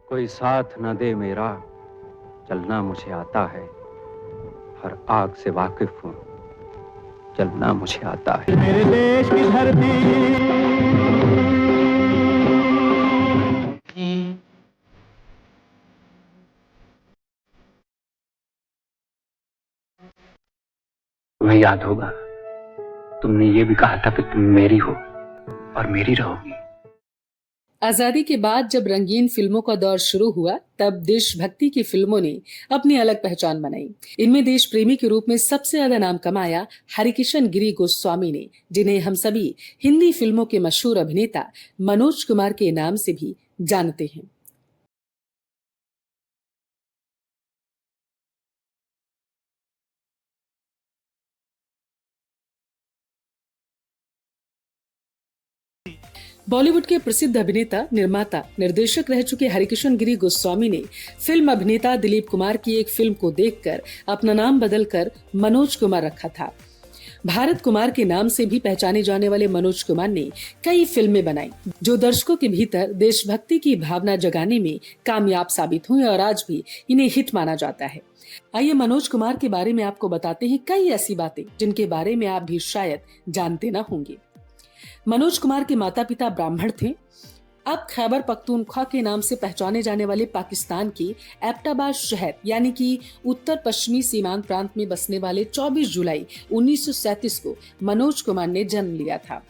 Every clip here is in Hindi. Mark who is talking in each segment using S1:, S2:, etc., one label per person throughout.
S1: कोई साथ न दे मेरा, चलना मुझे आता है। हर आग से वाकिफ हूँ, चलना मुझे आता है।
S2: मेरे देश की धरती
S1: तुम्हें याद होगा, तुमने ये भी कहा था कि तुम मेरी हो और मेरी रहोगी।
S3: आजादी के बाद जब रंगीन फिल्मों का दौर शुरू हुआ, तब देशभक्ति की फिल्मों ने अपनी अलग पहचान बनाई। इनमें देश प्रेमी के रूप में सबसे ज्यादा नाम कमाया हरिकिशन गिरी गोस्वामी ने, जिन्हें हम सभी हिंदी फिल्मों के मशहूर अभिनेता मनोज कुमार के नाम से भी जानते हैं। बॉलीवुड के प्रसिद्ध अभिनेता, निर्माता, निर्देशक रह चुके हरिकिशन गिरी गोस्वामी ने फिल्म अभिनेता दिलीप कुमार की एक फिल्म को देखकर अपना नाम बदलकर मनोज कुमार रखा था। भारत कुमार के नाम से भी पहचाने जाने वाले मनोज कुमार ने कई फिल्में बनाई, जो दर्शकों के भीतर देशभक्ति की भावना जगाने में कामयाब साबित हुई और आज भी इन्हें हिट माना जाता है। आइए मनोज कुमार के बारे में आपको बताते हैं कई ऐसी बातें जिनके बारे में आप भी शायद जानते न होंगे। मनोज कुमार के माता पिता ब्राह्मण थे। अब खैबर पख्तूनख्वा के नाम से पहचाने जाने वाले पाकिस्तान के एबटाबाद शहर यानी कि उत्तर पश्चिमी सीमांत प्रांत में बसने वाले 24 जुलाई 1937 को मनोज कुमार ने जन्म लिया था।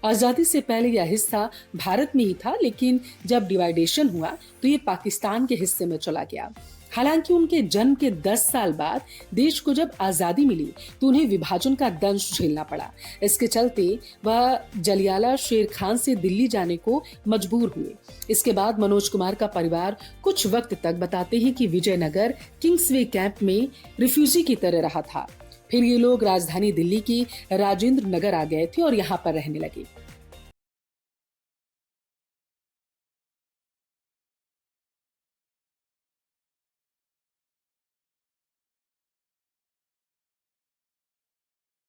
S3: आजादी से पहले यह हिस्सा भारत में ही था, लेकिन जब डिवाइडेशन हुआ तो ये पाकिस्तान के हिस्से में चला गया। हालांकि उनके जन्म के 10 साल बाद देश को जब आजादी मिली तो उन्हें विभाजन का दंश झेलना पड़ा। इसके चलते वह जलियाला शेर खान से दिल्ली जाने को मजबूर हुए। इसके बाद मनोज कुमार का परिवार कुछ वक्त तक बताते हैं कि विजयनगर किंग्सवे कैंप में रिफ्यूजी की तरह रहा था। फिर ये लोग राजधानी दिल्ली की राजेंद्र नगर आ गए थे और यहाँ पर रहने लगे।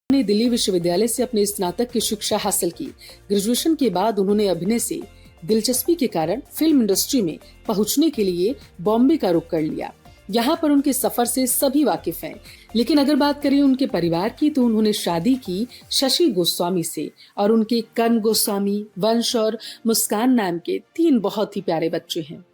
S3: उन्होंने दिल्ली विश्वविद्यालय से अपने स्नातक की शिक्षा हासिल की। ग्रेजुएशन के बाद उन्होंने अभिनय से दिलचस्पी के कारण फिल्म इंडस्ट्री में पहुंचने के लिए बॉम्बे का रुख कर लिया। यहाँ पर उनके सफर से सभी वाकिफ हैं। लेकिन अगर बात करें उनके परिवार की, तो उन्होंने शादी की शशि गोस्वामी से और उनके कर्ण गोस्वामी, वंश और मुस्कान नाम के 3 बहुत ही प्यारे बच्चे हैं।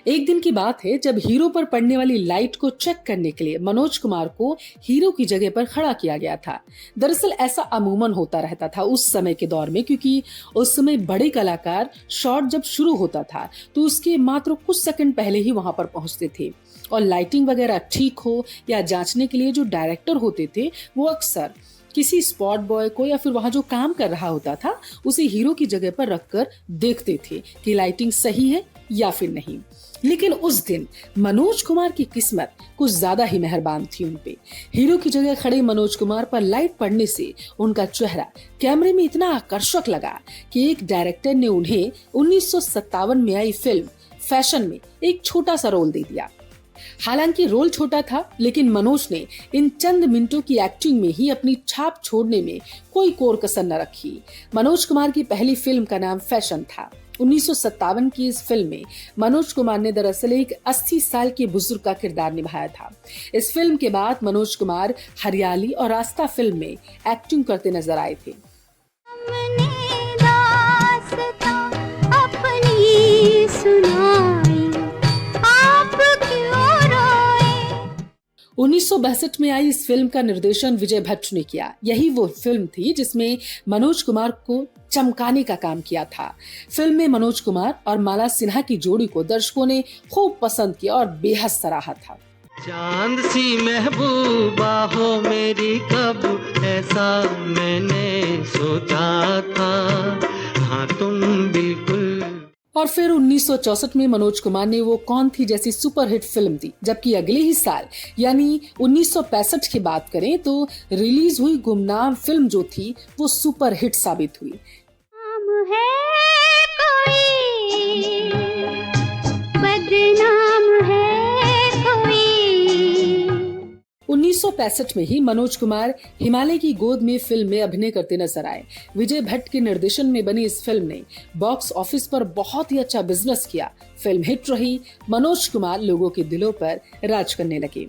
S3: एक दिन की बात है जब हीरो पर पड़ने वाली लाइट को चेक करने के लिए मनोज कुमार को हीरो की जगह पर खड़ा किया गया था। दरअसल ऐसा अमूमन होता रहता था उस समय के दौर में, क्योंकि उस समय बड़े कलाकार शॉट जब शुरू होता था तो उसके मात्र कुछ सेकंड पहले ही वहां पर पहुंचते थे और लाइटिंग वगैरह ठीक हो या जांचने के लिए जो डायरेक्टर होते थे वो अक्सर किसी स्पॉट बॉय को या फिर वहां जो काम कर रहा होता था उसे हीरो की जगह पर रखकर देखते थे कि लाइटिंग सही है या फिर नहीं। लेकिन उस दिन मनोज कुमार की किस्मत कुछ ज्यादा ही मेहरबान थी उन पे। हीरो की जगह खड़े मनोज कुमार पर लाइट पड़ने से उनका चेहरा कैमरे में इतना आकर्षक लगा कि एक डायरेक्टर ने उन्हें 1957 में आई फिल्म फैशन में एक छोटा सा रोल दे दिया। हालांकि रोल छोटा था, लेकिन मनोज ने इन चंद मिनटों की एक्टिंग में ही अपनी छाप छोड़ने में कोई कोर कसर न रखी। मनोज कुमार की पहली फिल्म का नाम फैशन था। 1957 की इस फिल्म में मनोज कुमार ने दरअसल एक 80 साल के बुजुर्ग का किरदार निभाया था। इस फिल्म के बाद मनोज कुमार हरियाली और रास्ता फिल्म में एक्टिंग करते नजर आए थे। 1962 में आई इस फिल्म का निर्देशन विजय भट्ट ने किया। यही वो फिल्म थी जिसमें मनोज कुमार को चमकाने का काम किया था। फिल्म में मनोज कुमार और माला सिन्हा की जोड़ी को दर्शकों ने खूब पसंद किया और बेहद सराहा था।
S2: चांद सी महबूबा हो मेरी, कब ऐसा मैंने सोचा था, हाँ तुम बिल्कुल।
S3: और फिर 1964 में मनोज कुमार ने वो कौन थी जैसी सुपरहिट फिल्म दी, जबकि अगले ही साल यानी 1965 की बात करें तो रिलीज हुई गुमनाम फिल्म जो थी वो सुपरहिट साबित हुई।
S4: नाम है कोई, बदनाम है कोई।
S3: 1965 में ही मनोज कुमार हिमालय की गोद में फिल्म में अभिनय करते नजर आए। विजय भट्ट के निर्देशन में बनी इस फिल्म ने बॉक्स ऑफिस पर बहुत ही अच्छा बिजनेस किया। फिल्म हिट रही, मनोज कुमार लोगों के दिलों पर राज करने लगे।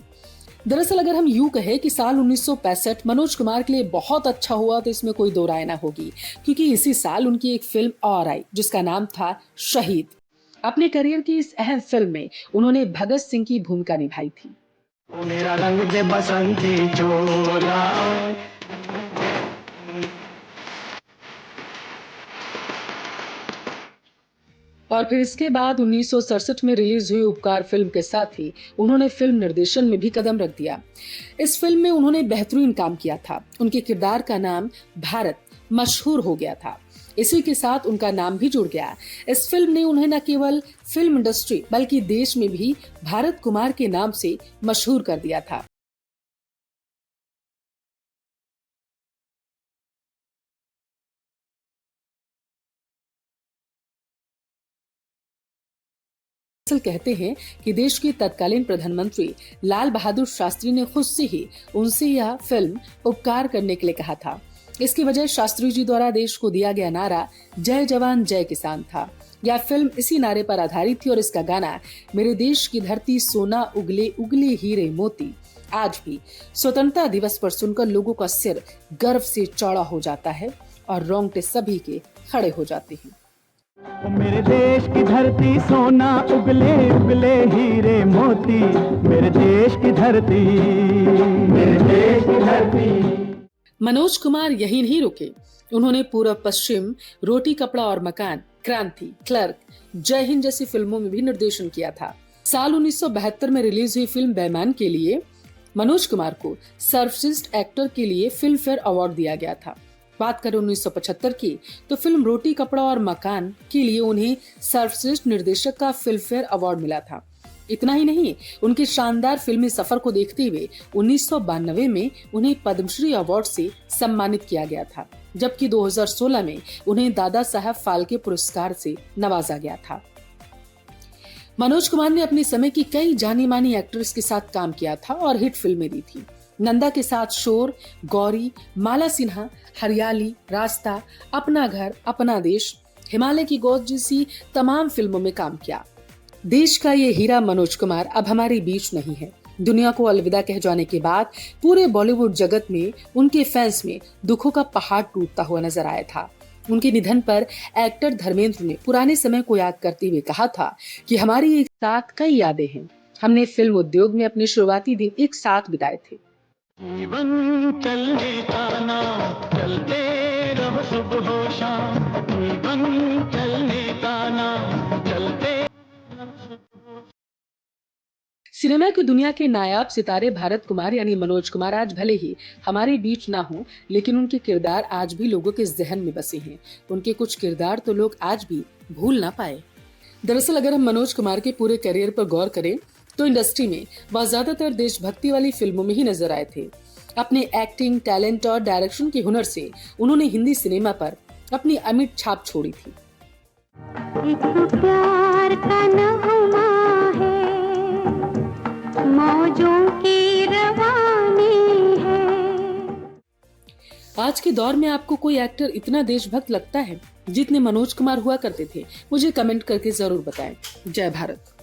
S3: दरअसल अगर हम यूं कहें कि साल 1965 मनोज कुमार के लिए बहुत अच्छा हुआ तो इसमें कोई दो राय ना होगी, क्योंकि इसी साल उनकी एक फिल्म और आई जिसका नाम था शहीद। अपने करियर की इस अहम फिल्म में उन्होंने भगत सिंह की भूमिका निभाई थी।
S2: मेरा रंग दे बसंती चोला।
S3: और फिर इसके बाद 1967 में रिलीज हुई उपकार फिल्म के साथ ही उन्होंने फिल्म निर्देशन में भी कदम रख दिया। इस फिल्म में उन्होंने बेहतरीन काम किया था। उनके किरदार का नाम भारत मशहूर हो गया था। इसी के साथ उनका नाम भी जुड़ गया। इस फिल्म ने उन्हें न केवल फिल्म इंडस्ट्री बल्कि देश में भी भारत कुमार के नाम से मशहूर कर दिया था। कहते हैं कि देश के तत्कालीन प्रधानमंत्री लाल बहादुर शास्त्री ने खुद से ही उनसे यह फिल्म उपकार करने के लिए कहा था। इसकी वजह शास्त्री जी द्वारा देश को दिया गया नारा जय जवान जय किसान था। यह फिल्म इसी नारे पर आधारित थी और इसका गाना मेरे देश की धरती सोना उगले उगले हीरे मोती आज भी स्वतंत्रता दिवस पर सुनकर लोगों का सिर गर्व से चौड़ा हो जाता है और रोंगटे सभी के खड़े हो जाते हैं।
S2: मेरे देश की धरती सोना उगले उगले हीरे मोती, मेरे देश की धरती, मेरे देश की धरती।
S3: मनोज कुमार यही नहीं रुके। उन्होंने पूर्व पश्चिम, रोटी कपड़ा और मकान, क्रांति, क्लर्क, जय हिंद जैसी फिल्मों में भी निर्देशन किया था। साल 1972 में रिलीज हुई फिल्म बेईमान के लिए मनोज कुमार को सर्वश्रेष्ठ एक्टर के लिए फिल्म फेयर अवार्ड दिया गया था। बात करें 1975 की तो फिल्म रोटी कपड़ा और मकान के लिए उन्हें सर्वश्रेष्ठ निर्देशक का फिल्म फेयर अवार्ड मिला था। इतना ही नहीं, उनके शानदार फिल्मी सफर को देखते हुए 1992 में उन्हें पद्मश्री अवार्ड से सम्मानित किया गया था, जबकि 2016 में उन्हें दादा साहब फाल्के पुरस्कार से नवाजा गया था। मनोज कुमार ने अपने समय की कई जानी मानी एक्ट्रेस के साथ काम किया था और हिट फिल्में दी थी। नंदा के साथ शोर, गौरी, माला सिन्हा, हरियाली, रास्ता, अपना घर, अपना देश, हिमालय की गोद जैसी तमाम फिल्मों में काम किया। देश का ये हीरा मनोज कुमार अब हमारे बीच नहीं है। दुनिया को अलविदा कह जाने के बाद पूरे बॉलीवुड जगत में उनके फैंस में दुखों का पहाड़ टूटता हुआ नजर आया था। उनके निधन पर एक्टर धर्मेंद्र ने पुराने समय को याद करते हुए कहा था कि हमारी एक साथ कई यादें हैं। हमने फिल्म उद्योग में अपने शुरुआती दिन एक साथ बिताए थे।
S2: जीवन चलने का नाम, चलते रहो सुबह हो शाम। जीवन चलने का नाम, चलते।
S3: सिनेमा की दुनिया के नायाब सितारे भारत कुमार यानी मनोज कुमार आज भले ही हमारे बीच ना हो, लेकिन उनके किरदार आज भी लोगों के जहन में बसे हैं। उनके कुछ किरदार तो लोग आज भी भूल ना पाए। दरअसल अगर हम मनोज कुमार के पूरे करियर पर गौर करें तो इंडस्ट्री में वह ज्यादातर देशभक्ति वाली फिल्मों में ही नजर आए थे। अपने एक्टिंग, टैलेंट और डायरेक्शन के हुनर से उन्होंने हिंदी सिनेमा पर अपनी अमिट छाप छोड़ी थी।
S4: एक प्यार का नगमा है, मौजों की रवानी है।
S3: आज के दौर में आपको कोई एक्टर इतना देशभक्त लगता है जितने मनोज कुमार हुआ करते थे? मुझे कमेंट करके जरूर बताएं। जय भारत।